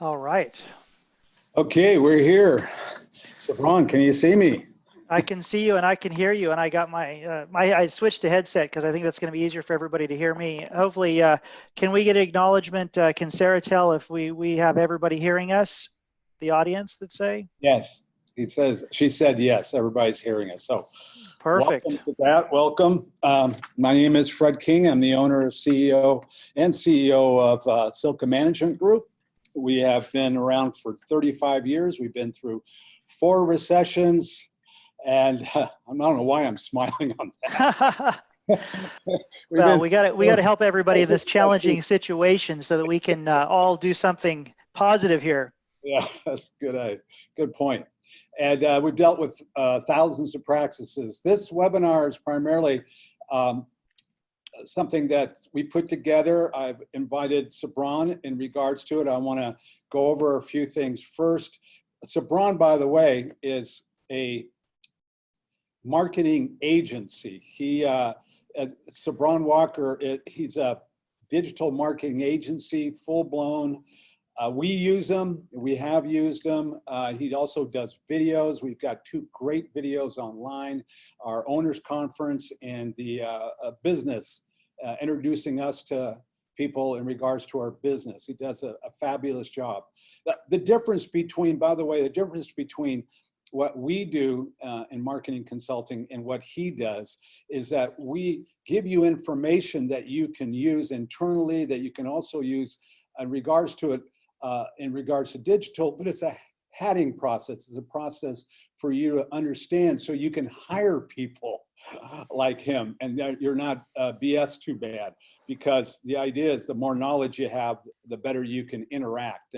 All right. Okay, we're here. Cebron, can you see me? I can see you and I can hear you, and I got I switched to headset because I think that's going to be easier for everybody to hear me. Hopefully, can we get acknowledgement? Can Sarah tell if we have everybody hearing us, the audience that say? Yes. She said yes, everybody's hearing us. So welcome Perfect. to that. Welcome. My name is Fred King. I'm the owner, CEO, and CEO of Silkin Management Group. We have been around for 35 years. We've been through 4 recessions, and I don't know why I'm smiling on that. Well, we got to help everybody in this challenging situation so that we can all do something positive here. Yeah, that's good point. And we've dealt with thousands of practices. This webinar is primarily something that we put together. I've invited Cebron in regards to it. I want to go over a few things first. Cebron, by the way, is a marketing agency. Cebron Walker, he's a digital marketing agency, full-blown. We use them. We have used them. He also does videos. We've got 2 great videos online, our owners conference and the business, introducing us to people in regards to our business. He does a fabulous job. The difference between, by the way, the difference between what we do in marketing consulting and what he does is that we give you information that you can use internally, that you can also use in regards to it, in regards to digital, but it's a hatting process. It's a process for you to understand so you can hire people like him and that you're not BS too bad, because the idea is the more knowledge you have, the better you can interact.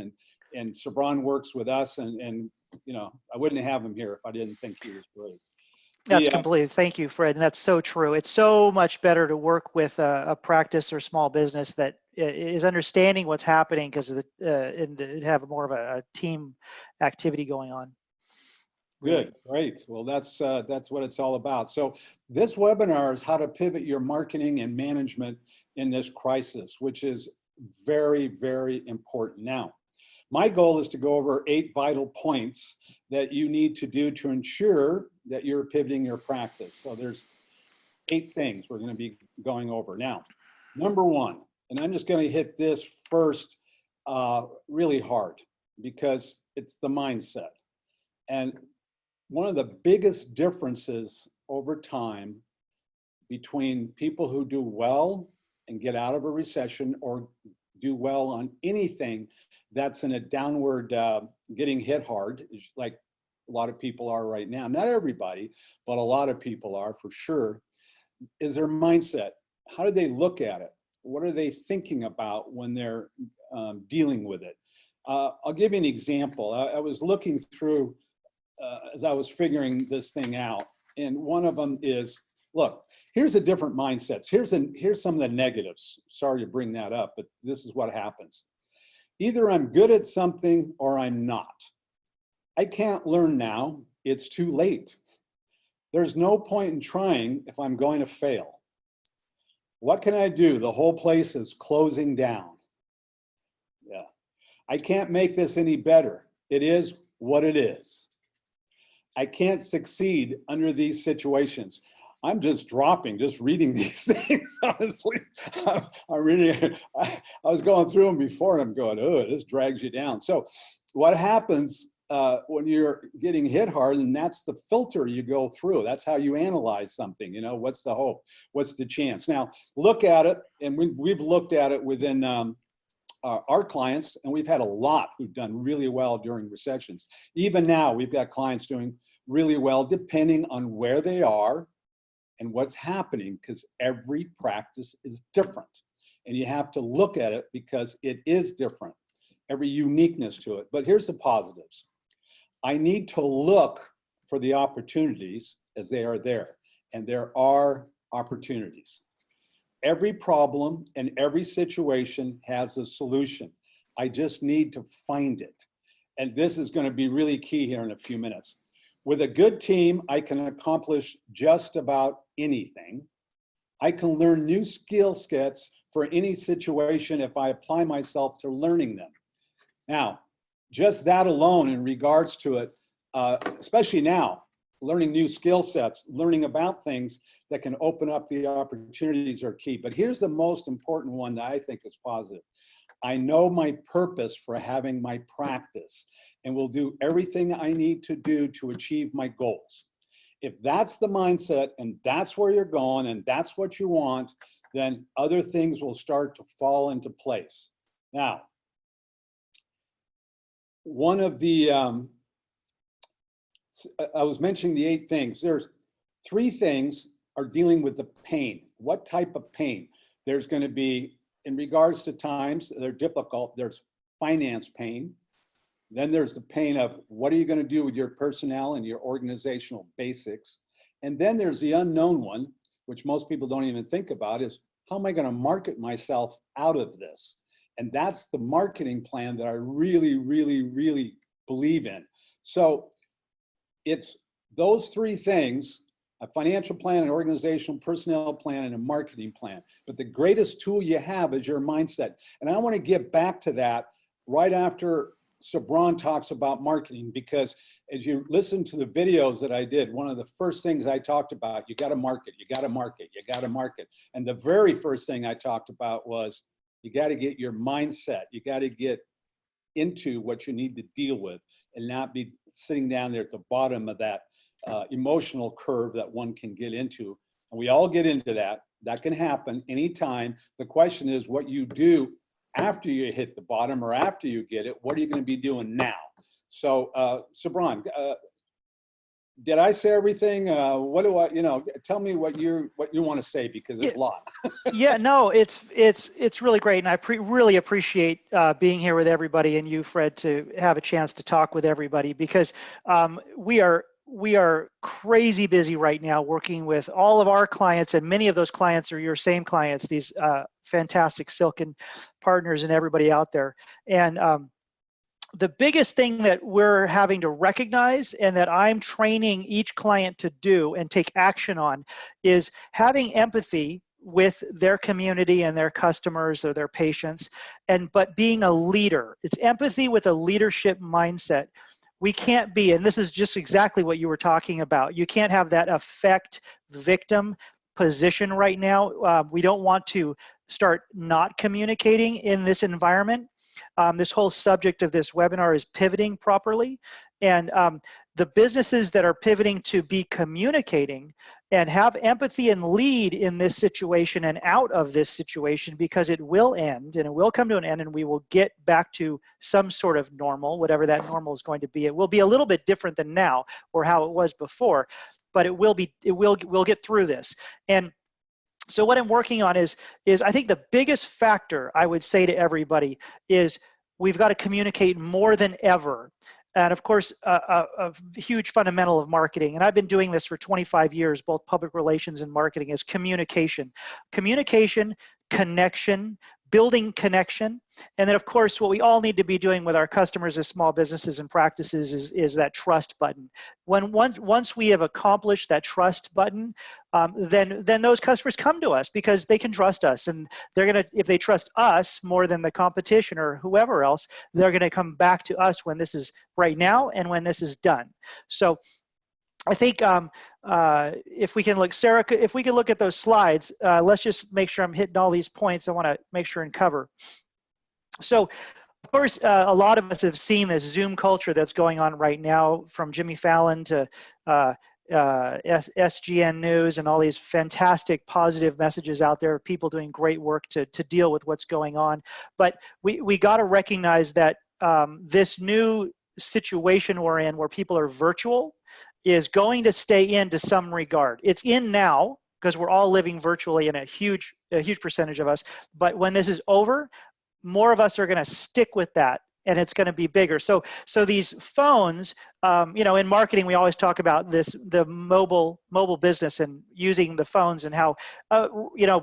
And Cebron works with us, and you know, I wouldn't have him here if I didn't think he was great. That's completely. Thank you, Fred. And that's so true. It's so much better to work with a practice or small business that is understanding what's happening because of and to have more of a team activity going on. Good, great. Well, that's what it's all about. So this webinar is how to pivot your marketing and management in this crisis, which is very, very important. Now, my goal is to go over 8 vital points that you need to do to ensure that you're pivoting your practice. So there's 8 things we're going to be going over. Now, number 1, and I'm just going to hit this first really hard because it's the mindset. And one of the biggest differences over time between people who do well and get out of a recession or do well on anything that's in a downward, getting hit hard, like a lot of people are right now. Not everybody, but a lot of people are for sure, is their mindset. How do they look at it? What are they thinking about when they're dealing with it? I'll give you an example. I was looking through as I was figuring this thing out, and one of them is, look, here's the different mindsets. Here's some of the negatives. Sorry to bring that up, but this is what happens. Either I'm good at something or I'm not. I can't learn now. It's too late. There's no point in trying if I'm going to fail. What can I do? The whole place is closing down. Yeah. I can't make this any better. It is what it is. I can't succeed under these situations. I'm just reading these things, honestly. I was going through them before and I'm going, oh, this drags you down. So what happens when you're getting hit hard, and that's the filter you go through. That's how you analyze something. You know, what's the hope? What's the chance? Now, look at it, and we've looked at it within our clients, and we've had a lot who've done really well during recessions. Even now, we've got clients doing really well, depending on where they are and what's happening, because every practice is different. And you have to look at it because it is different, every uniqueness to it. But here's the positives. I need to look for the opportunities as they are there. And there are opportunities. Every problem and every situation has a solution. I just need to find it. And this is going to be really key here in a few minutes. With a good team, I can accomplish just about anything. I can learn new skill sets for any situation if I apply myself to learning them. Now, just that alone in regards to it, especially now, learning new skill sets, learning about things that can open up the opportunities are key. But here's the most important one that I think is positive. I know my purpose for having my practice and will do everything I need to do to achieve my goals. If that's the mindset and that's where you're going and that's what you want, then other things will start to fall into place. Now, one of the, I was mentioning the 8 things. There's 3 things are dealing with the pain. What type of pain? There's going to be, in regards to times, they're difficult. There's finance pain. Then there's the pain of what are you going to do with your personnel and your organizational basics? And then there's the unknown one, which most people don't even think about, is how am I going to market myself out of this? And that's the marketing plan that I really, really, really believe in. So it's those 3 things: a financial plan, an organizational personnel plan, and a marketing plan. But the greatest tool you have is your mindset. And I want to get back to that right after Cebron talks about marketing, because as you listen to the videos that I did, one of the first things I talked about, you got to market, you got to market, you got to market. And the very first thing I talked about was you got to get your mindset. You got to get into what you need to deal with and not be sitting down there at the bottom of that emotional curve that one can get into. And we all get into that. That can happen anytime. The question is what you do after you hit the bottom or after you get it. What are you going to be doing now? So Cebron, did I say everything? What do I, tell me what you want to say, because there's a lot. Yeah, no, it's really great, and I really appreciate being here with everybody, and you, Fred, to have a chance to talk with everybody, because we are crazy busy right now working with all of our clients, and many of those clients are your same clients, these fantastic Silkin partners and everybody out there. And the biggest thing that we're having to recognize, and that I'm training each client to do and take action on, is having empathy with their community and their customers or their patients, but being a leader. It's empathy with a leadership mindset. We can't be, and this is just exactly what you were talking about, you can't have that affect victim position right now. We don't want to start not communicating in this environment. This whole subject of this webinar is pivoting properly. And the businesses that are pivoting to be communicating and have empathy and lead in this situation and out of this situation, because it will end and it will come to an end, and we will get back to some sort of normal, whatever that normal is going to be. It will be a little bit different than now or how it was before, but we'll get through this. And so what I'm working on is I think the biggest factor I would say to everybody is we've got to communicate more than ever. And of course, a huge fundamental of marketing, and I've been doing this for 25 years, both public relations and marketing, is communication. Communication, connection, building connection. And then of course, what we all need to be doing with our customers as small businesses and practices is that trust button. Once we have accomplished that trust button, then those customers come to us because they can trust us, and they're gonna, if they trust us more than the competition or whoever else, they're gonna come back to us when this is right now and when this is done. So I think if we can look, Sarah, if we can look at those slides, let's just make sure I'm hitting all these points I want to make sure and cover. So, of course, a lot of us have seen this Zoom culture that's going on right now, from Jimmy Fallon to SGN News and all these fantastic positive messages out there, people doing great work to deal with what's going on. But we got to recognize that this new situation we're in, where people are virtual, is going to stay in to some regard. It's in now because we're all living virtually, in a huge percentage of us. But when this is over, more of us are going to stick with that, and it's going to be bigger. So these phones, in marketing, we always talk about the mobile business and using the phones, and how,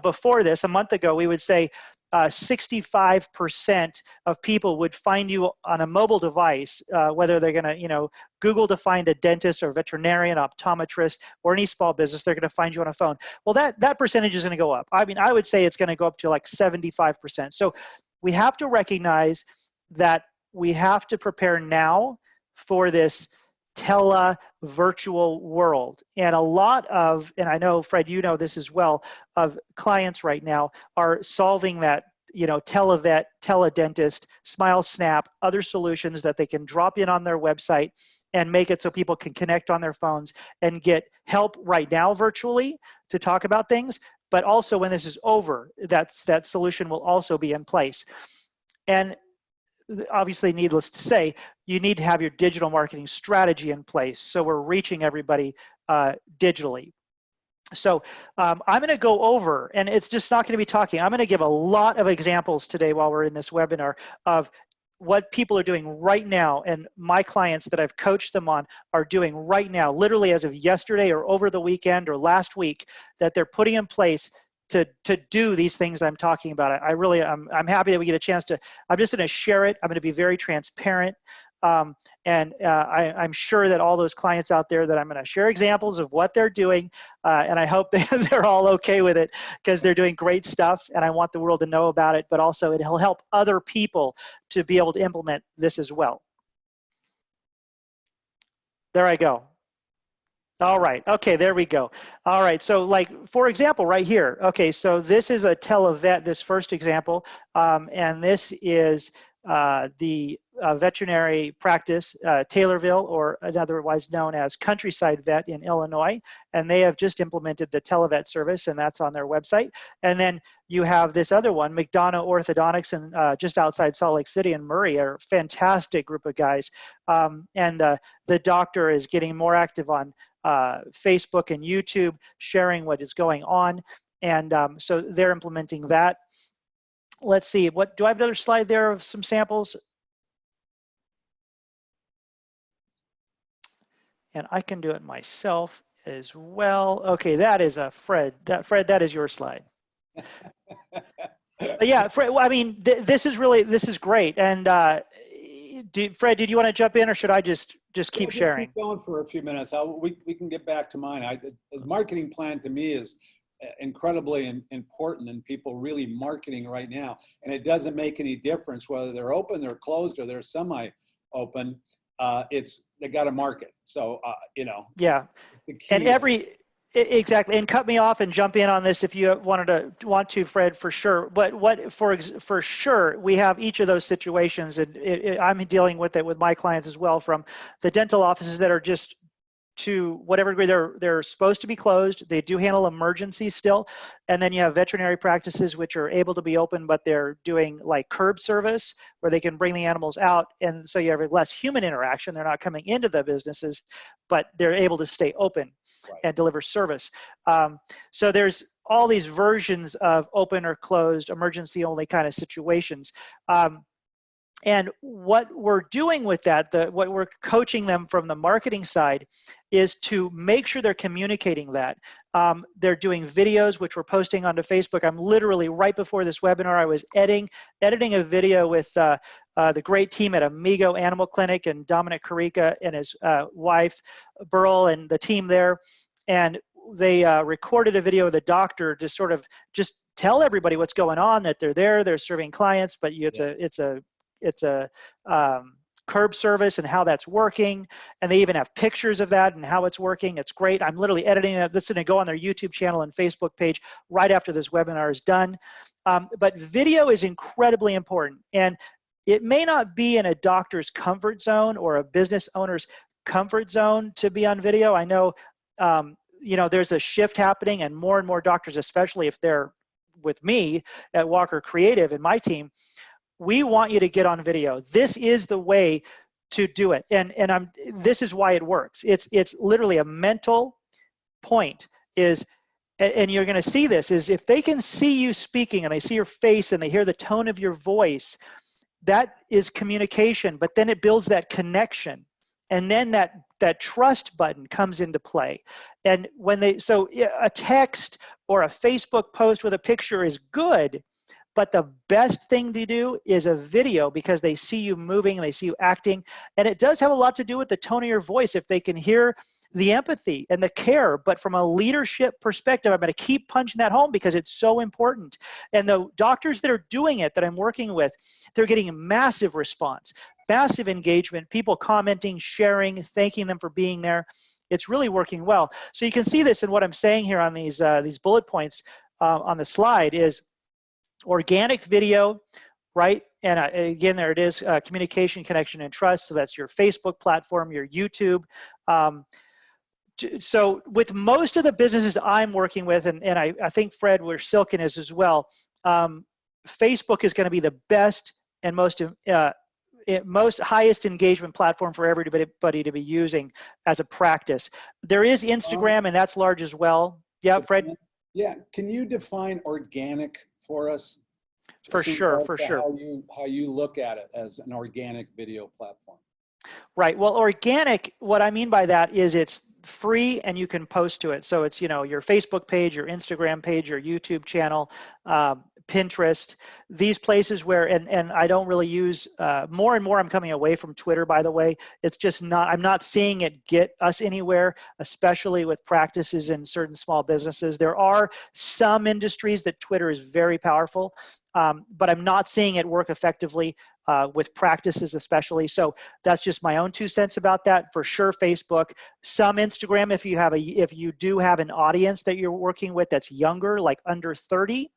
before this, a month ago, we would say 65% of people would find you on a mobile device, whether they're going to, Google to find a dentist or veterinarian, optometrist, or any small business, they're going to find you on a phone. Well, that percentage is going to go up. I mean, I would say it's going to go up to like 75%. So we have to recognize that we have to prepare now for this virtual world. And a lot of, and I know, Fred, you know this as well, of clients right now are solving that, televet, teledentist, Smile Snap, other solutions that they can drop in on their website and make it so people can connect on their phones and get help right now virtually to talk about things. But also when this is over, that solution will also be in place. And obviously, needless to say, you need to have your digital marketing strategy in place so we're reaching everybody digitally. So I'm going to go over, and it's just not going to be talking. I'm going to give a lot of examples today while we're in this webinar of what people are doing right now, and my clients that I've coached them on are doing right now, literally as of yesterday or over the weekend or last week, that they're putting in place to do these things I'm talking about. I'm happy that we get a chance to, I'm just going to share it. I'm going to be very transparent. I'm sure that all those clients out there that I'm going to share examples of what they're doing, and I hope they're all okay with it because they're doing great stuff and I want the world to know about it, but also it'll help other people to be able to implement this as well. There I go. All right, okay, there we go. All right, so like, for example, right here, okay, so this is a televet, this first example, and this is the veterinary practice, Taylorville, or otherwise known as Countryside Vet in Illinois, and they have just implemented the televet service, and that's on their website. And then you have this other one, McDonough Orthodontics, and just outside Salt Lake City in Murray, a fantastic group of guys. And the doctor is getting more active on Facebook and YouTube, sharing what is going on, and so they're implementing that. Let's see, what do I have another slide there of some samples? And I can do it myself as well. Okay, that is a Fred. Fred, that is your slide. But yeah, Fred, I mean, this is great. And Fred, did you want to jump in, or should I just keep sharing? Keep going for a few minutes. We can get back to mine. The marketing plan to me is incredibly important, and people really marketing right now. And it doesn't make any difference whether they're open, they're closed, or they're semi-open. They got to market. So yeah, the key. And exactly. And cut me off and jump in on this if you want to, Fred, for sure. But for sure, we have each of those situations, and I'm dealing with it with my clients as well, from the dental offices that are just to whatever degree they're supposed to be closed. They do handle emergencies still. And then you have veterinary practices which are able to be open, but they're doing like curb service where they can bring the animals out. And so you have less human interaction. They're not coming into the businesses, but they're able to stay open and deliver service. So there's all these versions of open or closed, emergency only kind of situations. And what we're doing with that, what we're coaching them from the marketing side, is to make sure they're communicating that. They're doing videos, which we're posting onto Facebook. I'm literally, right before this webinar, I was editing a video with the great team at Amigo Animal Clinic, and Dominic Carica and his wife, Burl, and the team there. And they recorded a video of the doctor to sort of just tell everybody what's going on, that they're serving clients, but it's a curb service and how that's working, and they even have pictures of that and how it's working. It's great. I'm literally editing it. That's going to go on their YouTube channel and Facebook page right after this webinar is done. But video is incredibly important, and it may not be in a doctor's comfort zone or a business owner's comfort zone to be on video. I know there's a shift happening, and more doctors, especially if they're with me at Walker Kreative and my team, we want you to get on video. This is the way to do it. And this is why it works. It's literally a mental point is, and you're going to see this, is if they can see you speaking and they see your face and they hear the tone of your voice, that is communication, but then it builds that connection. And then that trust button comes into play. And so a text or a Facebook post with a picture is good, but the best thing to do is a video, because they see you moving and they see you acting. And it does have a lot to do with the tone of your voice. If they can hear the empathy and the care, but from a leadership perspective, I'm going to keep punching that home because it's so important. And the doctors that are doing it, that I'm working with, they're getting a massive response. massive engagement, people commenting, sharing, thanking them for being there. It's really working well. So you can see this in what I'm saying here on these bullet points on the slide is organic video, right? And again, there it is, communication, connection, and trust. So that's your Facebook platform, your YouTube. So with most of the businesses I'm working with, and I think, Fred, where Silkin is as well, Facebook is going to be the best and most highest engagement platform for everybody to be using as a practice. There is Instagram, and that's large as well. Yeah, Fred? Yeah, can you define organic for us? For sure. How you look at it as an organic video platform. Right. Well, organic, what I mean by that is it's free and you can post to it. So it's, your Facebook page, your Instagram page, your YouTube channel, Pinterest, these places where, and I don't really use, more and more I'm coming away from Twitter, by the way. It's just not, I'm not seeing it get us anywhere, especially with practices in certain small businesses. There are some industries that Twitter is very powerful, but I'm not seeing it work effectively with practices especially. So that's just my own 2 cents about that. For sure, Facebook, some Instagram if you do have an audience that you're working with that's younger, like under 30.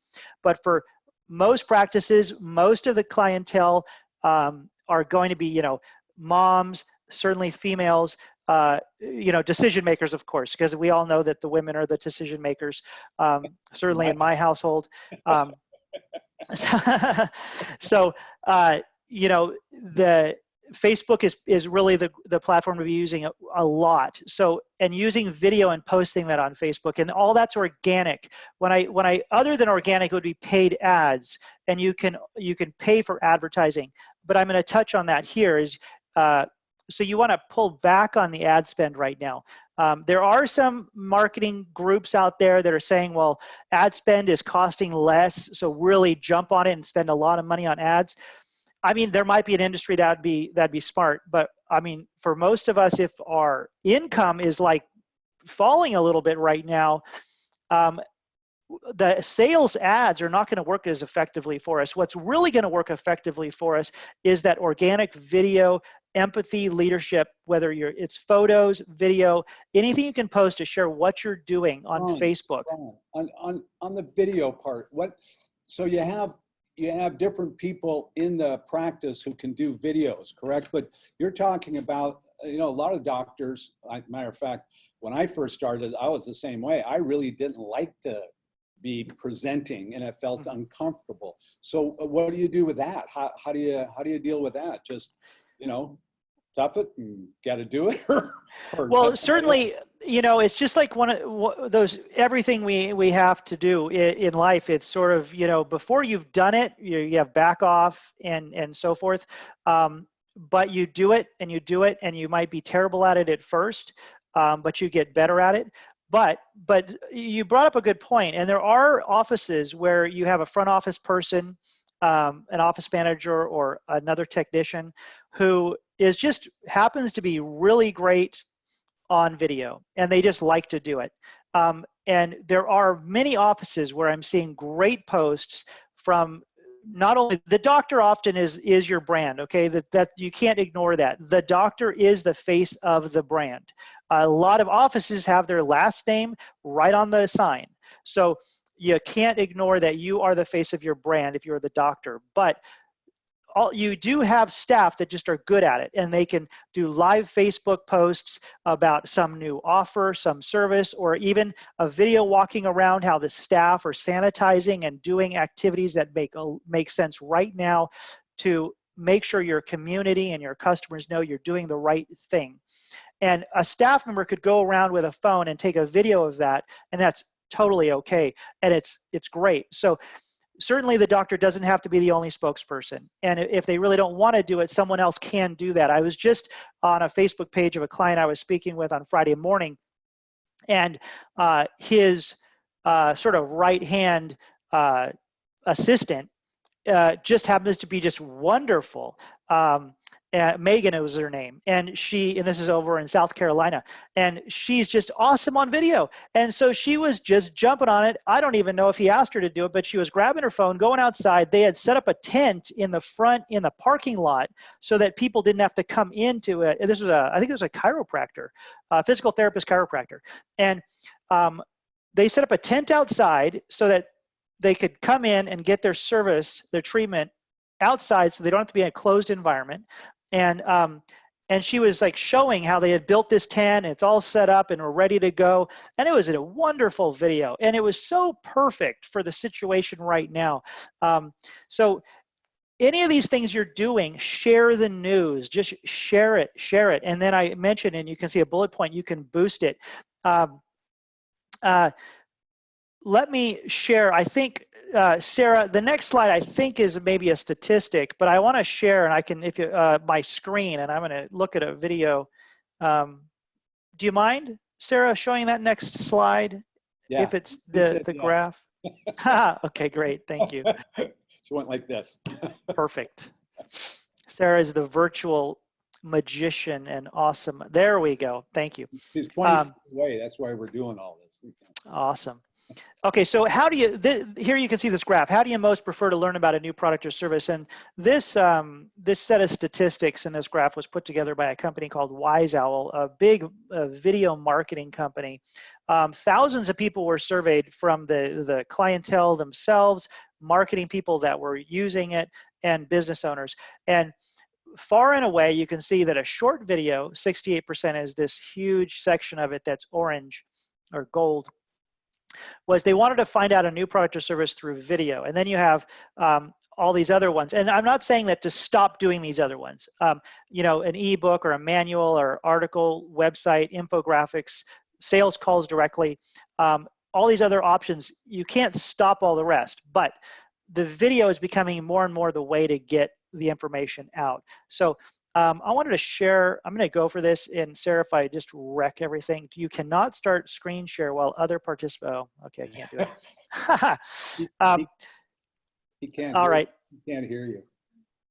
But for most practices, most of the clientele are going to be, moms, certainly females, decision makers, of course, because we all know that the women are the decision makers, certainly in my household. So the Facebook is really the platform to be using a lot. So, and using video and posting that on Facebook, and all that's organic. When I other than organic, it would be paid ads, and you can pay for advertising. But I'm going to touch on that here. Is so you want to pull back on the ad spend right now. There are some marketing groups out there that are saying, well, ad spend is costing less, so really jump on it and spend a lot of money on ads. I mean, there might be an industry that'd be smart, but I mean, for most of us, if our income is like falling a little bit right now, the sales ads are not going to work as effectively for us. What's really going to work effectively for us is that organic video, empathy, leadership, whether it's photos, video, anything you can post to share what you're doing on Facebook. On the video part, so you have different people in the practice who can do videos, correct? But you're talking about, a lot of doctors, matter of fact, when I first started, I was the same way. I really didn't like to be presenting, and it felt uncomfortable. So what do you do with that? How do you deal with that? Just, tough it and got to do it? Well, certainly, it's just like one of those, everything we have to do in life. It's sort of, before you've done it, you have back off and so forth. But you do it and you do it, and you might be terrible at it at first, but you get better at it. But you brought up a good point, and there are offices where you have a front office person, an office manager, or another technician who happens to be really great on video, and they just like to do it. And there are many offices where I'm seeing great posts from not only the doctor. Often is your brand, okay? That you can't ignore that. The doctor is the face of the brand. A lot of offices have their last name right on the sign, so you can't ignore that you are the face of your brand if you're the doctor. But you do have staff that just are good at it, and they can do live Facebook posts about some new offer, some service, or even a video walking around how the staff are sanitizing and doing activities that make sense right now to make sure your community and your customers know you're doing the right thing. And a staff member could go around with a phone and take a video of that, and that's totally okay, and it's great. So certainly the doctor doesn't have to be the only spokesperson. And if they really don't want to do it, someone else can do that. I was just on a Facebook page of a client I was speaking with on Friday morning, and his sort of right-hand assistant just happens to be just wonderful. Megan was her name, and this is over in South Carolina, and she's just awesome on video. And so she was just jumping on it. I don't even know if he asked her to do it, but she was grabbing her phone, going outside. They had set up a tent in the front in the parking lot so that people didn't have to come into it. This was I think it was a chiropractor, physical therapist chiropractor, and they set up a tent outside so that they could come in and get their service, their treatment outside, so they don't have to be in a closed environment. And she was like showing how they had built this tent, and it's all set up and we're ready to go. And it was a wonderful video, and it was so perfect for the situation right now. So any of these things you're doing, share the news, just share it. And then I mentioned, and you can see a bullet point, you can boost it. Let me share, I think, Sarah, the next slide I think is maybe a statistic, but I want to share, and I can, if you, my screen, and I'm going to look at a video. Do you mind, Sarah, showing that next slide? Yeah. If it's the Yes. graph. Okay, great, thank you. She went like this. Perfect. Sarah is the virtual magician and awesome. There we go, thank you. She's 20 feet away, that's why we're doing all this. Awesome. Okay, so how do you, here you can see this graph. How do you most prefer to learn about a new product or service? And this, this set of statistics in this graph was put together by a company called Wise Owl, a big video marketing company. Thousands of people were surveyed, from the clientele themselves, marketing people that were using it, and business owners. And far and away, you can see that a short video, 68% is this huge section of it that's orange or gold, was they wanted to find out a new product or service through video. And then you have all these other ones. And I'm not saying that to stop doing these other ones. You know, an ebook or a manual or article, website, infographics, sales calls directly, all these other options, you can't stop all the rest. But the video is becoming more and more the way to get the information out. So I wanted to share, I'm going to go for this, and Sarah, if I just wreck everything, you cannot start screen share while other participants, oh, okay, I can't do it. He can't. All right. He can't hear you.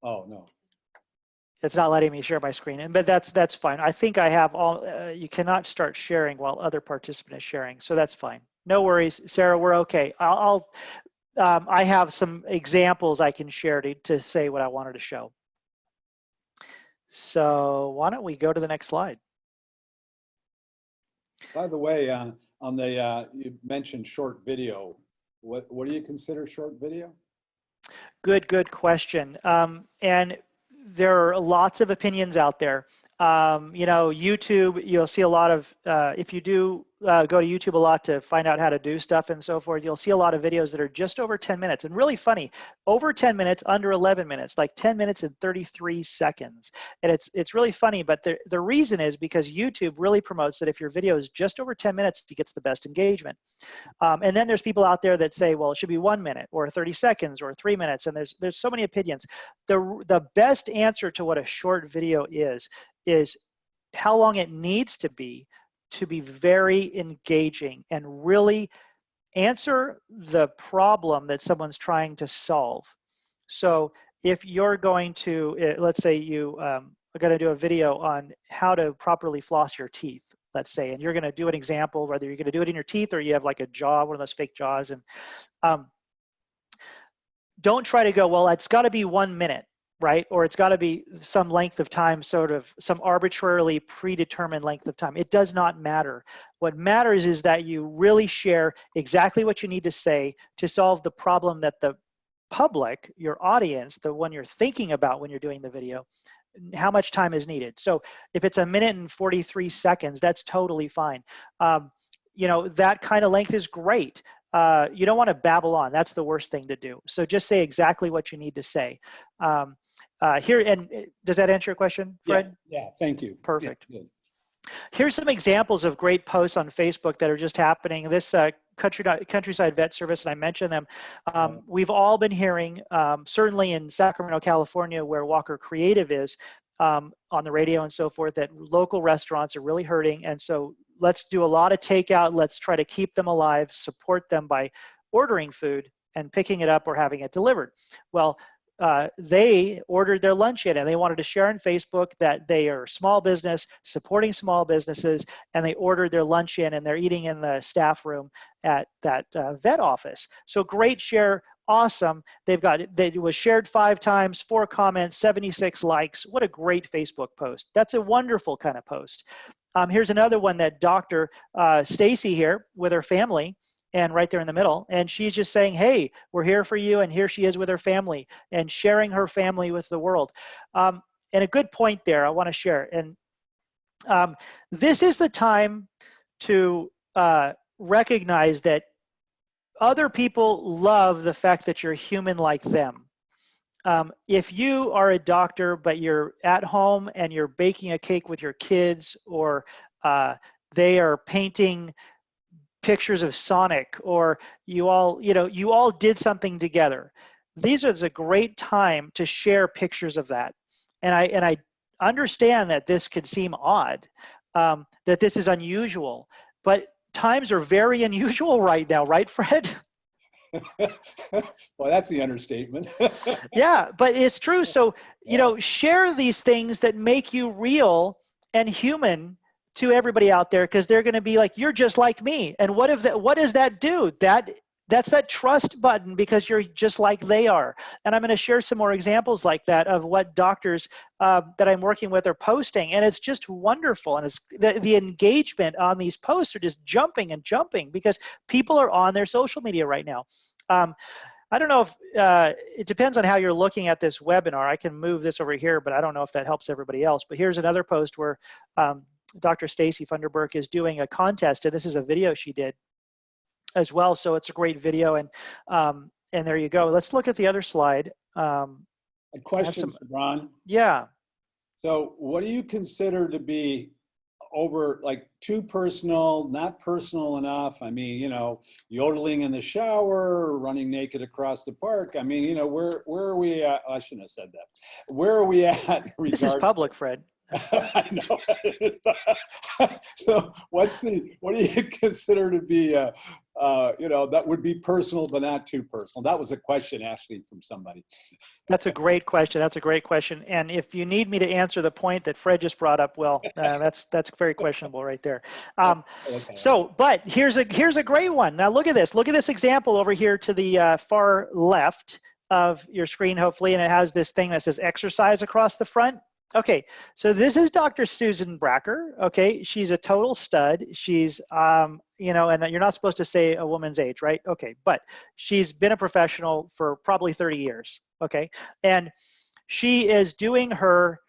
Oh, no. It's not letting me share my screen, but that's fine. I think I have all, you cannot start sharing while other participant is sharing, so that's fine. No worries, Sarah, we're okay. I have some examples I can share to say what I wanted to show. So why don't we go to the next slide? By the way, on the you mentioned short video. What do you consider short video? Good question. And there are lots of opinions out there. You know, YouTube, you'll see a lot of, if you do go to YouTube a lot to find out how to do stuff and so forth, you'll see a lot of videos that are just over 10 minutes, and really funny, over 10 minutes, under 11 minutes, like 10 minutes and 33 seconds. And it's really funny, but the reason is because YouTube really promotes that if your video is just over 10 minutes, it gets the best engagement. And then there's people out there that say, well, it should be 1 minute or 30 seconds or 3 minutes. And there's so many opinions. The best answer to what a short video is how long it needs to be very engaging and really answer the problem that someone's trying to solve. So if you're going to, let's say you are going to do a video on how to properly floss your teeth, let's say, and you're going to do an example, whether you're going to do it in your teeth or you have like a jaw, one of those fake jaws, and don't try to go, well, it's got to be 1 minute, right? Or it's got to be some length of time, sort of some arbitrarily predetermined length of time. It does not matter. What matters is that you really share exactly what you need to say to solve the problem that the public, your audience, the one you're thinking about when you're doing the video, how much time is needed. So if it's 1 minute and 43 seconds, that's totally fine. You know, that kind of length is great. You don't want to babble on. That's the worst thing to do. So just say exactly what you need to say. Here, and does that answer your question, Fred? Yeah, thank you. Perfect. Yeah, here's some examples of great posts on Facebook that are just happening. This Countryside Vet Service, and I mentioned them. We've all been hearing, certainly in Sacramento, California, where Walker Kreative is, on the radio and so forth, that local restaurants are really hurting. And so let's do a lot of takeout. Let's try to keep them alive, support them by ordering food and picking it up or having it delivered. Well, they ordered their lunch in, and they wanted to share on Facebook that they are small business, supporting small businesses, and they ordered their lunch in, and they're eating in the staff room at that vet office. So great share, awesome. It was shared 5 times, 4 comments, 76 likes. What a great Facebook post. That's a wonderful kind of post. Here's another one that Dr. Stacy here with her family, and right there in the middle, and she's just saying, hey, we're here for you, and here she is with her family and sharing her family with the world. And a good point there I want to share, and this is the time to recognize that other people love the fact that you're human like them. If you are a doctor, but you're at home and you're baking a cake with your kids, or they are painting pictures of Sonic, or you all did something together. These are a great time to share pictures of that. And I understand that this could seem odd, that this is unusual, but times are very unusual right now, right, Fred? Well, that's the understatement. Yeah, but it's true. So, share these things that make you real and human to everybody out there, because they're going to be like, you're just like me. And what does that do? That's that trust button, because you're just like they are. And I'm going to share some more examples like that of what doctors that I'm working with are posting. And it's just wonderful. And it's the engagement on these posts are just jumping and jumping, because people are on their social media right now. I don't know if it depends on how you're looking at this webinar. I can move this over here, but I don't know if that helps everybody else. But here's another post where Dr. Stacy Funderburk is doing a contest, and this is a video she did as well. So it's a great video, and there you go. Let's look at the other slide. A question, Cebron. Yeah. So what do you consider to be too personal, not personal enough? I mean, yodeling in the shower, running naked across the park. I mean, where are we at? I shouldn't have said that. Where are we at? This is public, Fred. I know. So what do you consider to be, that would be personal, but not too personal? That was a question actually from somebody. That's a great question. That's a great question. And if you need me to answer the point that Fred just brought up, well, that's very questionable right there. Okay. So, but here's a great one. Now look at this. Look at this example over here to the far left of your screen, hopefully, and it has this thing that says exercise across the front. Okay, so this is Dr. Susan Bracker. Okay, she's a total stud. She's, and you're not supposed to say a woman's age, right? Okay, but she's been a professional for probably 30 years. Okay, and she is doing her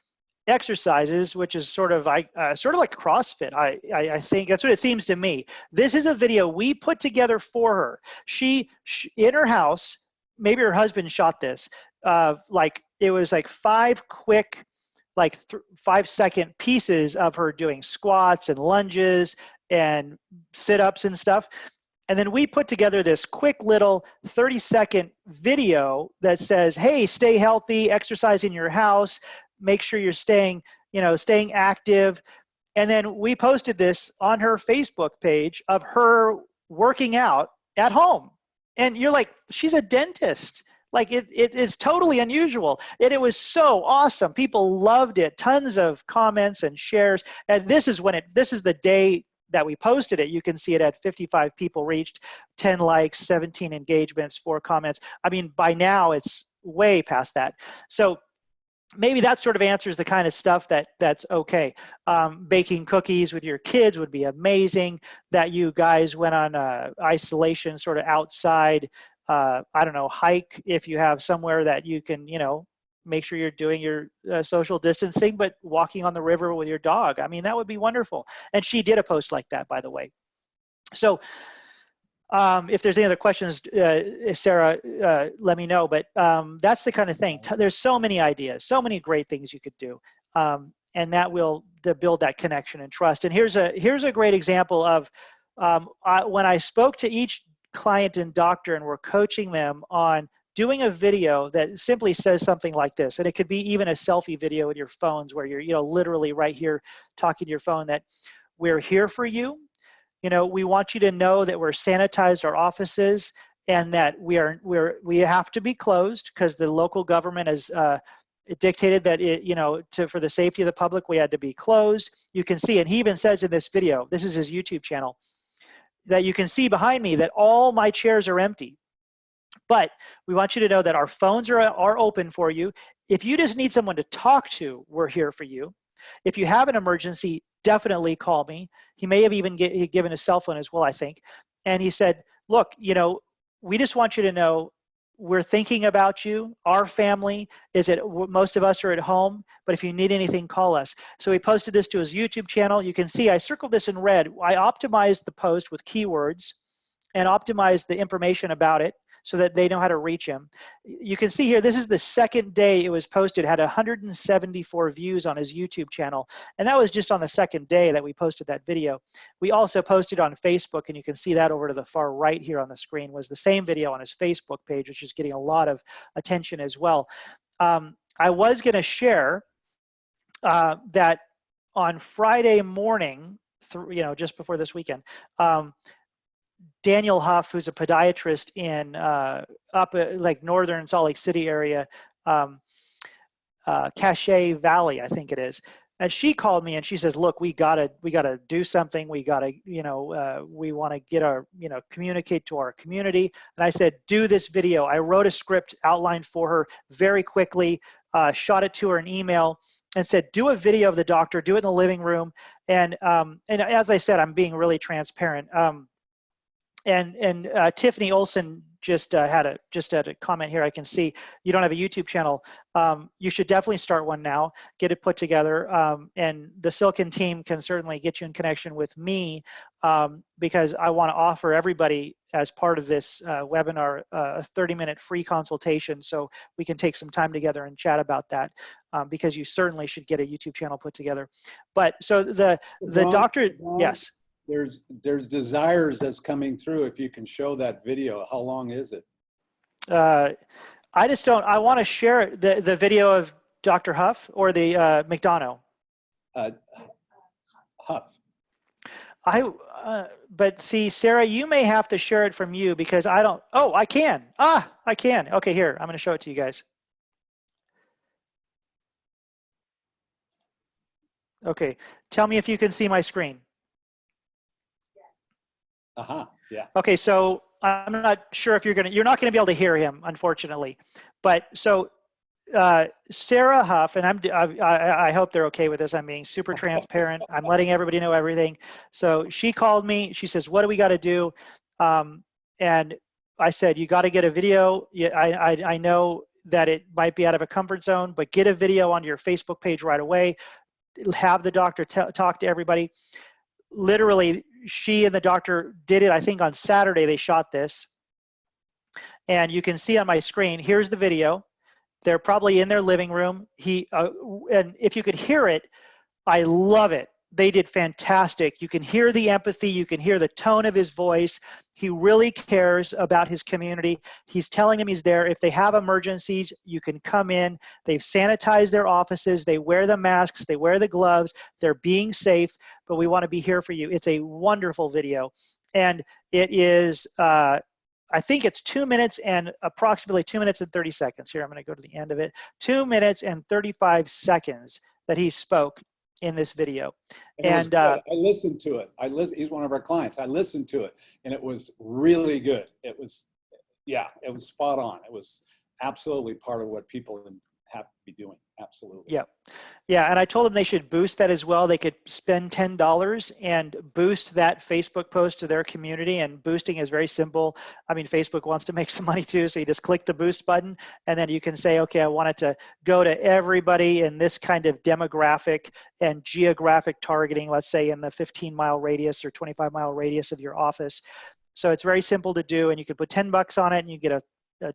exercises, which is sort of like CrossFit. I think that's what it seems to me. This is a video we put together for her. She in her house, maybe her husband shot this. It was like 5 quick, 5-second pieces of her doing squats and lunges and sit-ups and stuff. And then we put together this quick little 30-second video that says, hey, stay healthy, exercise in your house, make sure you're staying active. And then we posted this on her Facebook page of her working out at home. And you're like, she's a dentist. It's totally unusual. And it was so awesome. People loved it. Tons of comments and shares. And this is the day that we posted it. You can see it at 55 people reached, 10 likes, 17 engagements, 4 comments. I mean, by now it's way past that. So maybe that sort of answers the kind of stuff that's okay. Baking cookies with your kids would be amazing. That you guys went on isolation sort of outside, hike if you have somewhere that you can, make sure you're doing your social distancing, but walking on the river with your dog. I mean, that would be wonderful. And she did a post like that, by the way. So if there's any other questions, Sarah, let me know. But that's the kind of thing. There's so many ideas, so many great things you could do. And that will build that connection and trust. And here's a great example of when I spoke to each client and doctor, and we're coaching them on doing a video that simply says something like this. And it could be even a selfie video with your phones where you're literally right here talking to your phone, that we're here for you. We want you to know that we're sanitized our offices, and that we have to be closed because the local government has it dictated that for the safety of the public, we had to be closed. You can see, and he even says in this video, this is his YouTube channel, that you can see behind me that all my chairs are empty. But we want you to know that our phones are open for you. If you just need someone to talk to, we're here for you. If you have an emergency, definitely call me. He may have even given his cell phone as well, I think. And he said, look, we just want you to know we're thinking about you. Our family most of us are at home, but if you need anything, call us. So he posted this to his YouTube channel. You can see I circled this in red. I optimized the post with keywords and optimized the information about it so that they know how to reach him. You can see here, this is the second day it was posted, had 174 views on his YouTube channel. And that was just on the second day that we posted that video. We also posted on Facebook, and you can see that over to the far right here on the screen, was the same video on his Facebook page, which is getting a lot of attention as well. I was gonna share that on Friday morning, just before this weekend, Daniel Huff, who's a podiatrist in like northern Salt Lake City area, Cache Valley, I think it is. And she called me and she says, "Look, we gotta do something. We gotta, we want to get our, communicate to our community." And I said, "Do this video." I wrote a script outlined for her very quickly, shot it to her in email, and said, "Do a video of the doctor. Do it in the living room." And as I said, I'm being really transparent. And Tiffany Olson just had a comment here. I can see you don't have a YouTube channel. You should definitely start one now. Get it put together, and the Silkin team can certainly get you in connection with me, because I want to offer everybody as part of this webinar a 30-minute free consultation, so we can take some time together and chat about that, because you certainly should get a YouTube channel put together. But so the doctor, yes. There's desires that's coming through. If you can show that video, how long is it? I just don't. I want to share the video of Dr. Huff or the McDonough. Huff. But see, Sarah, you may have to share it from you because I don't. Oh, I can. I can. Okay, here, I'm going to show it to you guys. Okay, tell me if you can see my screen. Yeah. Okay, so I'm not sure if you're not gonna be able to hear him, unfortunately. But so Sarah Huff, and I hope they're okay with this. I'm being super transparent. I'm letting everybody know everything. So she called me. She says, "What do we got to do?" And I said, "You got to get a video. I know that it might be out of a comfort zone, but get a video on your Facebook page right away. Have the doctor talk to everybody." Literally, she and the doctor did it, I think on Saturday they shot this. And you can see on my screen, here's the video. They're probably in their living room. And if you could hear it, I love it. They did fantastic. You can hear the empathy. You can hear the tone of his voice. He really cares about his community. He's telling them he's there. If they have emergencies, you can come in. They've sanitized their offices. They wear the masks. They wear the gloves. They're being safe, but we want to be here for you. It's a wonderful video. And it is, I think it's 2 minutes and approximately 2 minutes and 30 seconds. Here, I'm going to go to the end of it. 2 minutes and 35 seconds that he spoke in this video. And I listened to it. He's one of our clients. I listened to it and it was really good. It was spot on. It was absolutely part of what people have to be doing. Absolutely. Yeah, and I told them they should boost that as well. They could spend $10 and boost that Facebook post to their community, and boosting is very simple. I mean, Facebook wants to make some money too, so you just click the boost button and then you can say, okay, I want it to go to everybody in this kind of demographic and geographic targeting, let's say in the 15-mile radius or 25-mile radius of your office. So it's very simple to do, and you can put $10 on it and you get a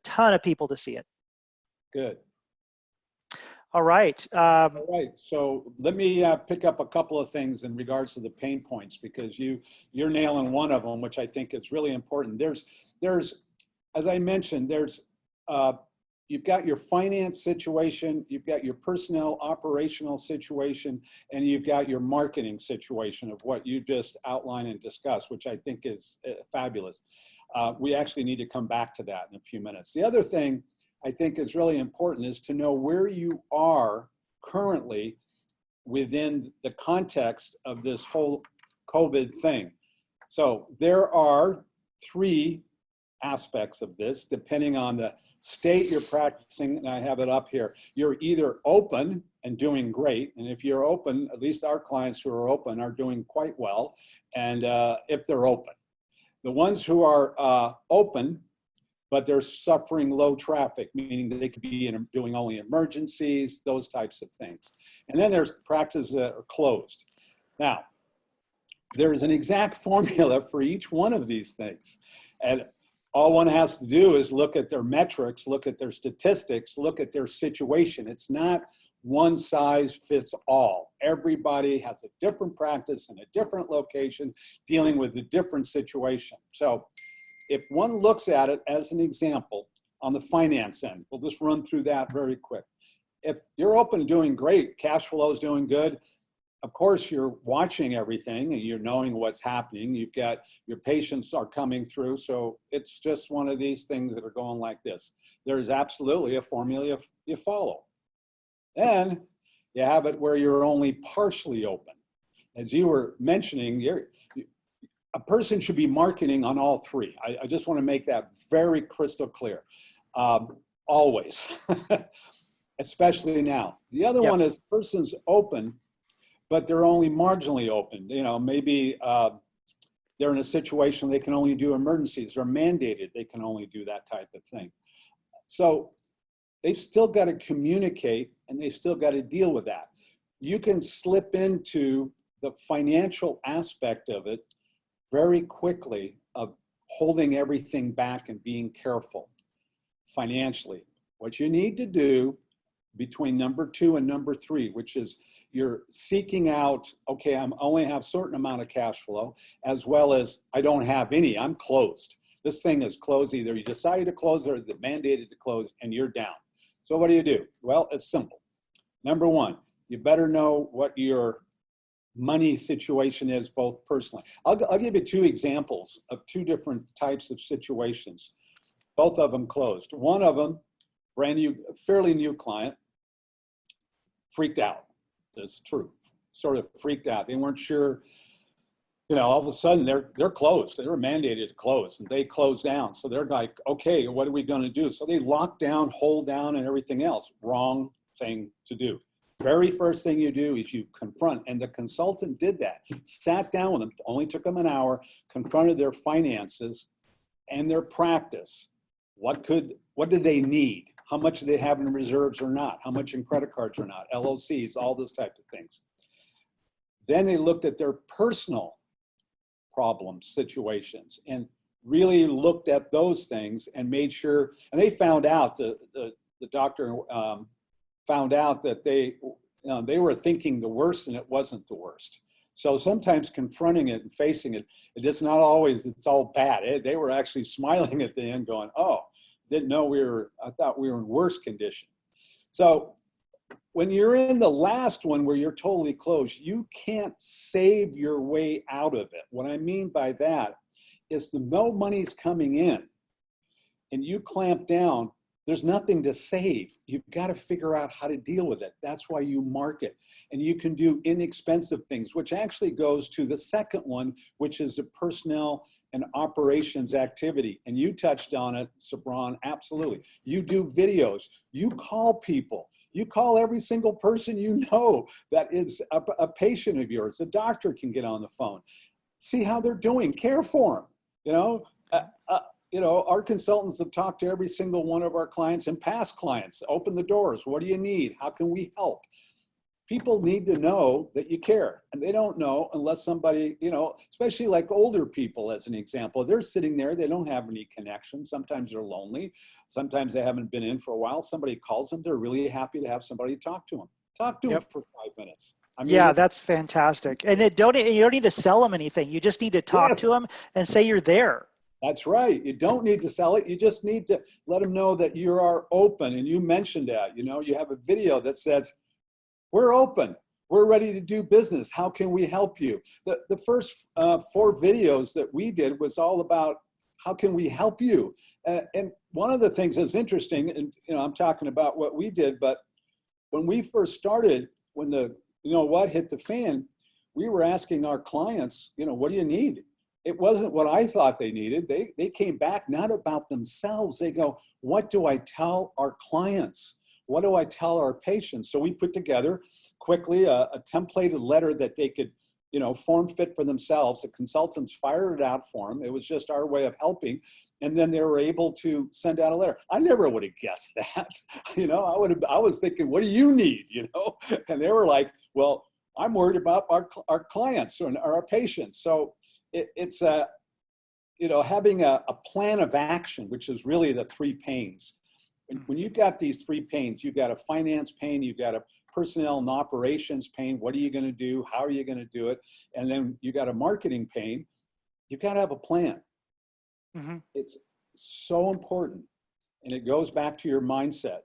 ton of people to see it. Good. All right. All right. So let me pick up a couple of things in regards to the pain points, because you're nailing one of them, which I think is really important. There's, as I mentioned, you've got your finance situation, you've got your personnel operational situation, and you've got your marketing situation of what you just outlined and discussed, which I think is fabulous. We actually need to come back to that in a few minutes. The other thing I think is really important is to know where you are currently within the context of this whole COVID thing. So there are 3 aspects of this, depending on the state you're practicing, and I have it up here. You're either open and doing great, and if you're open, at least our clients who are open are doing quite well, and if they're open. The ones who are open, but they're suffering low traffic, meaning that they could be doing only emergencies, those types of things. And then there's practices that are closed. Now, there's an exact formula for each one of these things. And all one has to do is look at their metrics, look at their statistics, look at their situation. It's not one size fits all. Everybody has a different practice in a different location, dealing with a different situation. So if one looks at it as an example on the finance end, we'll just run through that very quick. If you're open and doing great, cash flow is doing good, of course, you're watching everything and you're knowing what's happening. You've got your patients are coming through. So it's just one of these things that are going like this. There's absolutely a formula you follow. Then you have it where you're only partially open. As you were mentioning, a person should be marketing on all 3. I just want to make that very crystal clear. Always, especially now. The other one is person's open, but they're only marginally open. You know, maybe they're in a situation they can only do emergencies. They're mandated. They can only do that type of thing. So they've still got to communicate and they've still got to deal with that. You can slip into the financial aspect of it very quickly, of holding everything back and being careful financially. What you need to do between number 2 and number 3, which is you're seeking out, okay, I only have a certain amount of cash flow, as well as I don't have any, I'm closed. This thing is closed. Either you decide to close or they're mandated to close and you're down. So what do? Well, it's simple. Number 1, you better know what your money situation is, both personally. I'll give you 2 examples of 2 different types of situations, both of them closed. One of them, brand new, fairly new client, freaked out. That's true. Sort of freaked out. They weren't sure, you know, all of a sudden they're closed. They were mandated to close and they closed down. So they're like, okay, what are we going to do? So they locked down, hold down, and everything else. Wrong thing to do. Very first thing you do is you confront, and the consultant did that. Sat down with them, only took them an hour, confronted their finances and their practice. What did they need? How much do they have in reserves or not? How much in credit cards or not? LOCs, all those types of things. Then they looked at their personal problems, situations, and really looked at those things and made sure, and they found out, the doctor found out that they were thinking the worst and it wasn't the worst. So sometimes confronting it and facing it, it's not always, it's all bad. They were actually smiling at the end going, oh, didn't know I thought we were in worse condition. So when you're in the last one where you're totally closed, you can't save your way out of it. What I mean by that is no money's coming in and you clamp down, there's nothing to save. You've got to figure out how to deal with it. That's why you market. And you can do inexpensive things, which actually goes to the second one, which is the personnel and operations activity. And you touched on it, Cebron, absolutely. You do videos. You call people. You call every single person you know that is a patient of yours. A doctor can get on the phone. See how they're doing. Care for them. You know, our consultants have talked to every single one of our clients and past clients. Open the doors. What do you need? How can we help? People need to know that you care, and they don't know unless somebody, you know, especially like older people as an example, they're sitting there, they don't have any connection. Sometimes they're lonely. Sometimes they haven't been in for a while. Somebody calls them. They're really happy to have somebody talk to them. Talk to them for 5 minutes. I mean, yeah, that's fantastic. And you don't need to sell them anything. You just need to talk to them and say you're there. That's right. You don't need to sell it. You just need to let them know that you are open. And you mentioned that, you know, you have a video that says, we're open. We're ready to do business. How can we help you? The first 4 videos that we did was all about how can we help you? And one of the things that's interesting, and I'm talking about what we did, but when we first started, when the what hit the fan, we were asking our clients, what do you need? It wasn't what I thought they needed. They came back not about themselves. They go, what do I tell our clients? What do I tell our patients? So we put together quickly a templated letter that they could, form fit for themselves. The consultants fired it out for them. It was just our way of helping. And then they were able to send out a letter. I never would have guessed that. I was thinking, what do you need? And they were like, well, I'm worried about our clients or our patients. So it's having a plan of action, which is really the 3 pains. When you've got these 3 pains, you've got a finance pain, you've got a personnel and operations pain. What are you going to do? How are you going to do it? And then you got a marketing pain. You've got to have a plan. Mm-hmm. It's so important. And it goes back to your mindset,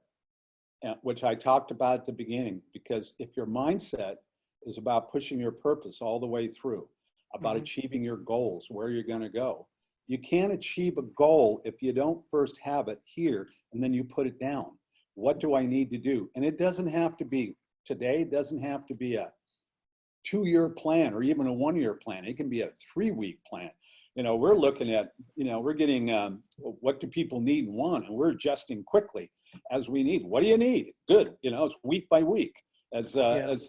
which I talked about at the beginning, because if your mindset is about pushing your purpose all the way through, about mm-hmm. achieving your goals, where you're going to go, you can't achieve a goal if you don't first have it here and then you put it down. What do I need to do? And it doesn't have to be today. It doesn't have to be a 2-year plan or even a 1-year plan. It can be a 3-week plan. We're looking at, we're getting what do people need and want, and we're adjusting quickly as we need. What do you need? Good. It's week by week. As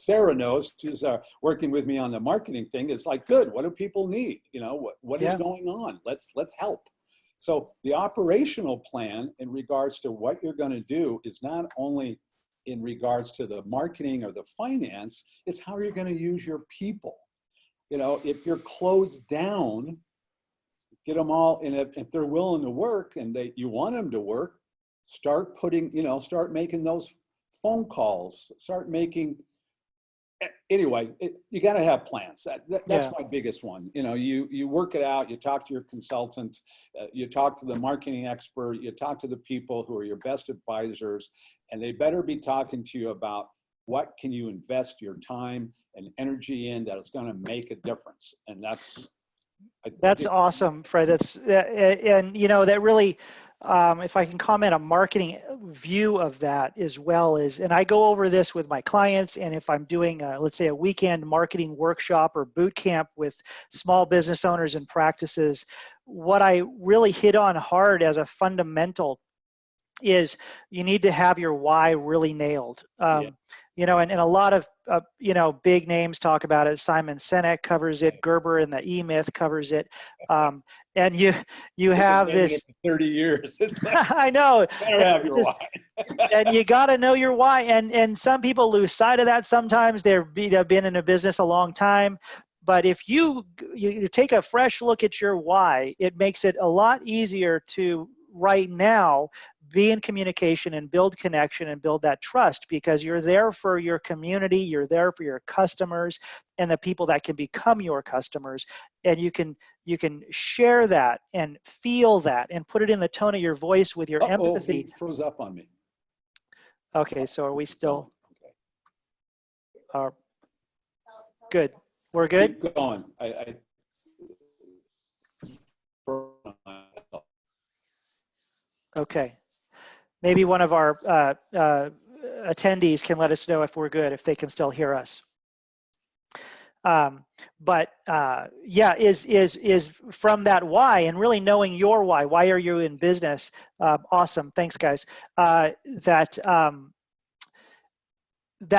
Sarah knows, she's working with me on the marketing thing. It's like, good. What do people need? What is going on? Let's help. So the operational plan in regards to what you're going to do is not only in regards to the marketing or the finance, it's how you're going to use your people. If you're closed down, get them all, and if they're willing to work and you want them to work, start making those phone calls, start making, anyway, you got to have plans. That's my biggest one. You work it out, you talk to your consultant, you talk to the marketing expert, you talk to the people who are your best advisors, and they better be talking to you about what can you invest your time and energy in that is going to make a difference. And that's awesome, Fred. And that really, if I can comment on marketing view of that as well and I go over this with my clients, and if I'm doing, let's say, a weekend marketing workshop or boot camp with small business owners and practices, what I really hit on hard as a fundamental is you need to have your why really nailed. And a lot of, big names talk about it. Simon Sinek covers it. Gerber in the E-Myth covers it. And you have this 30 years. I know. Better have your why. And you got to know your why. And some people lose sight of that. Sometimes they've been in a business a long time. But if you take a fresh look at your why, it makes it a lot easier to right now be in communication and build connection and build that trust, because you're there for your community, you're there for your customers and the people that can become your customers, and you can share that and feel that and put it in the tone of your voice with your empathy. It froze up on me. Okay, so are we still good? We're good? Keep going. Okay. Maybe one of our attendees can let us know if we're good, if they can still hear us. Is from that why, and really knowing your why. Why are you in business? Awesome. Thanks, guys. That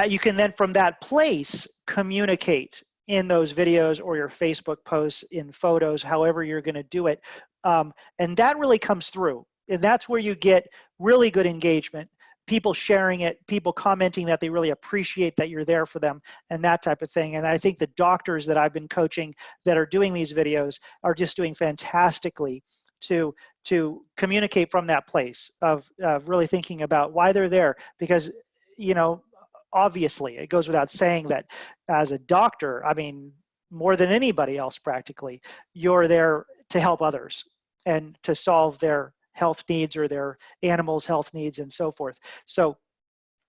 you can then from that place communicate in those videos or your Facebook posts, in photos, however you're going to do it. And that really comes through. And that's where you get really good engagement, people sharing it, people commenting that they really appreciate that you're there for them, and that type of thing. And I think the doctors that I've been coaching that are doing these videos are just doing fantastically to communicate from that place of really thinking about why they're there. Because, obviously it goes without saying that as a doctor, I mean, more than anybody else practically, you're there to help others and to solve their health needs or their animals' health needs and so forth. So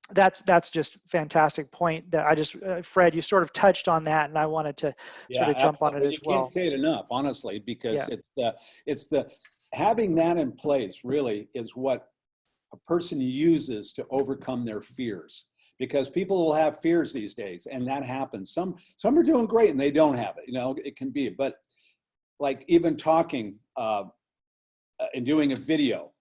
that's just a fantastic point that I just, Fred, you sort of touched on that, and I wanted to sort of jump on it as well. You can't say it enough, honestly, because it's the having that in place really is what a person uses to overcome their fears, because people will have fears these days, and that happens. Some are doing great and they don't have it, you know, it can be, but like even talking and doing a video,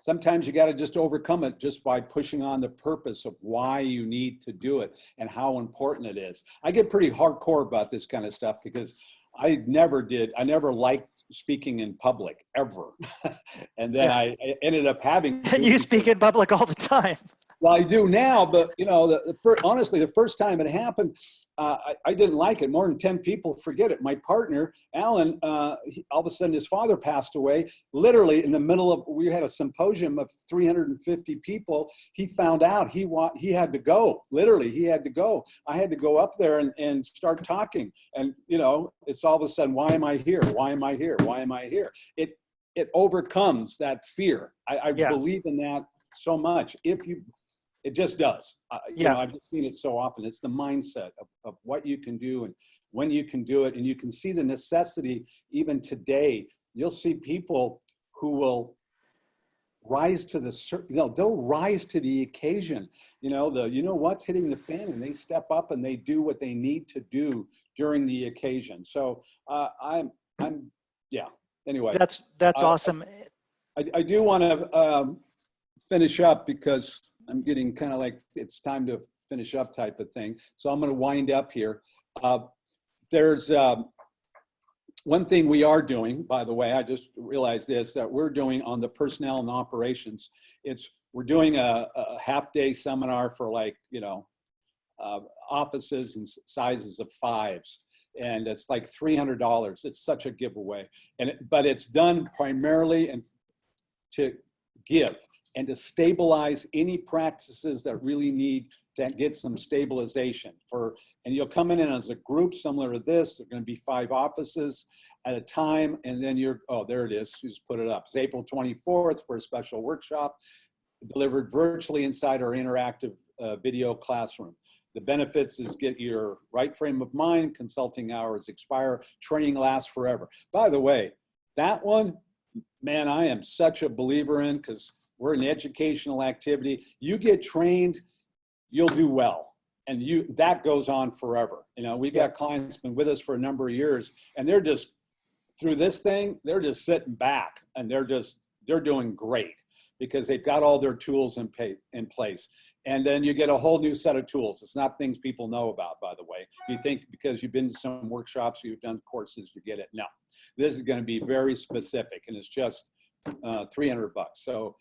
sometimes you got to just overcome it just by pushing on the purpose of why you need to do it and how important it is. I get pretty hardcore about this kind of stuff because I never liked speaking in public ever. And then I ended up having to. And you speak in public all the time. Well, I do now, but you know, honestly, the first time it happened, I didn't like it. More than 10 people, forget it. My partner, Alan, all of a sudden his father passed away, literally in the middle of, we had a symposium of 350 people. He found out he had to go, literally he had to go. I had to go up there and start talking. And you know, it's all of a sudden, why am I here? Why am I here? Why am I here? It overcomes that fear. I believe in that so much. It just does. You know, I've just seen it so often. It's the mindset of what you can do and when you can do it. And you can see the necessity even today. You'll see people who will rise to they'll rise to the occasion. You know, what's hitting the fan, and they step up and they do what they need to do during the occasion. So anyway. That's awesome. I do want to finish up because I'm getting kind of like it's time to finish up type of thing. So I'm going to wind up here. There's one thing we are doing, by the way, I just realized this, that we're doing on the personnel and operations. We're doing a half-day seminar for like, you know, offices and sizes of 5s. And it's like $300. It's such a giveaway. But it's done primarily to give and to stabilize any practices that really need to get some stabilization. And you'll come in as a group similar to this. There are going to be 5 offices at a time, and then there it is. Just put it up. It's April 24th for a special workshop delivered virtually inside our interactive video classroom. The benefits is get your right frame of mind, consulting hours expire, training lasts forever. By the way, that one, man, I am such a believer in, because we're an educational activity. You get trained, you'll do well. And that goes on forever. You know, we've got clients been with us for a number of years, and they're just, through this thing, they're just sitting back, and they're doing great because they've got all their tools in place. And then you get a whole new set of tools. It's not things people know about, by the way. You think because you've been to some workshops, you've done courses, you get it. No, this is going to be very specific, and it's just $300. So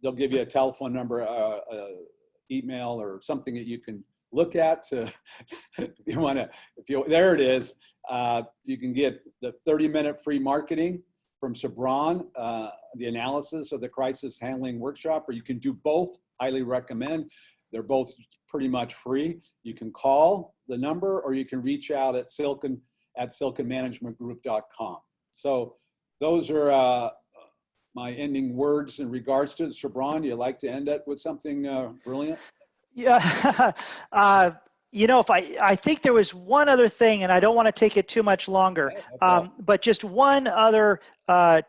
they'll give you a telephone number, email, or something that you can look at to, there it is. You can get the 30-minute free marketing from Cebron, the analysis of the crisis handling workshop, or you can do both. Highly recommend. They're both pretty much free. You can call the number, or you can reach out at Silkin at silkinmanagementgroup.com. So those are my ending words in regards to it. Cebron, you like to end it with something brilliant? Yeah. You know, I think there was one other thing, and I don't want to take it too much longer, but just one other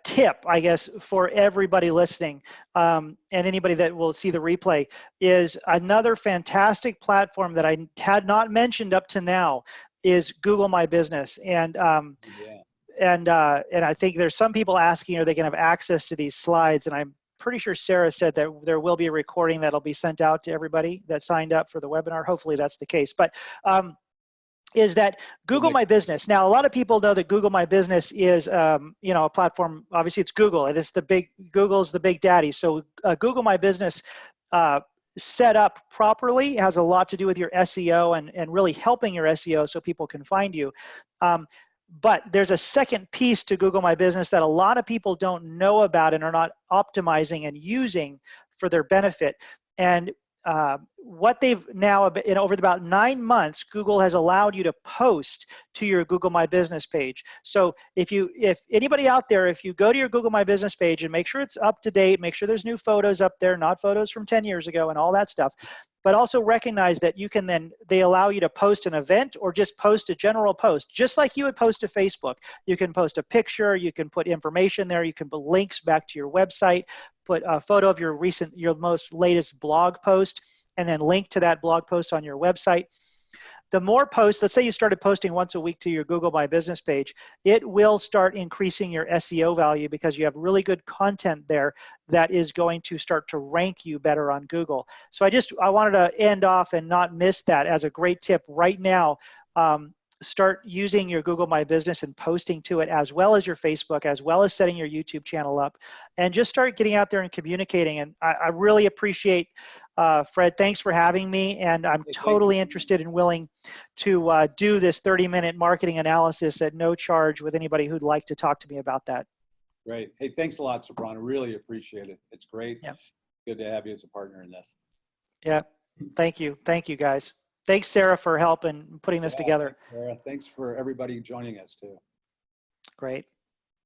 tip, I guess, for everybody listening, and anybody that will see the replay, is another fantastic platform that I had not mentioned up to now is Google My Business. And and I think there's some people asking, are they going to have access to these slides? And I'm pretty sure Sarah said that there will be a recording that'll be sent out to everybody that signed up for the webinar. Hopefully that's the case. But is that Google My Business. Now, a lot of people know that Google My Business is, you know, a platform. Obviously, it's Google, and it's Google's the big daddy. So Google My Business set up properly has a lot to do with your SEO and really helping your SEO so people can find you. But there's a second piece to Google My Business that a lot of people don't know about and are not optimizing and using for their benefit. And what they've now, over about 9 months, Google has allowed you to post to your Google My Business page. So if anybody out there, if you go to your Google My Business page and make sure it's up to date, make sure there's new photos up there, not photos from 10 years ago and all that stuff, but also recognize that you can then, they allow you to post an event or just post a general post, just like you would post to Facebook. You can post a picture, you can put information there, you can put links back to your website, put a photo of your most latest blog post, and then link to that blog post on your website. The more posts, let's say you started posting once a week to your Google My Business page, it will start increasing your SEO value because you have really good content there that is going to start to rank you better on Google. So I wanted to end off and not miss that as a great tip right now. Start using your Google My Business and posting to it, as well as your Facebook, as well as setting your YouTube channel up, and just start getting out there and communicating. And I really appreciate, Fred, thanks for having me. And I'm totally interested and willing to do this 30-minute marketing analysis at no charge with anybody who'd like to talk to me about that. Great. Hey, thanks a lot, Cebron. I really appreciate it. It's great. Yeah. Good to have you as a partner in this. Yeah. Thank you. Thank you, guys. Thanks, Sarah, for help in putting this together. Thanks, Sarah. Thanks for everybody joining us, too. Great.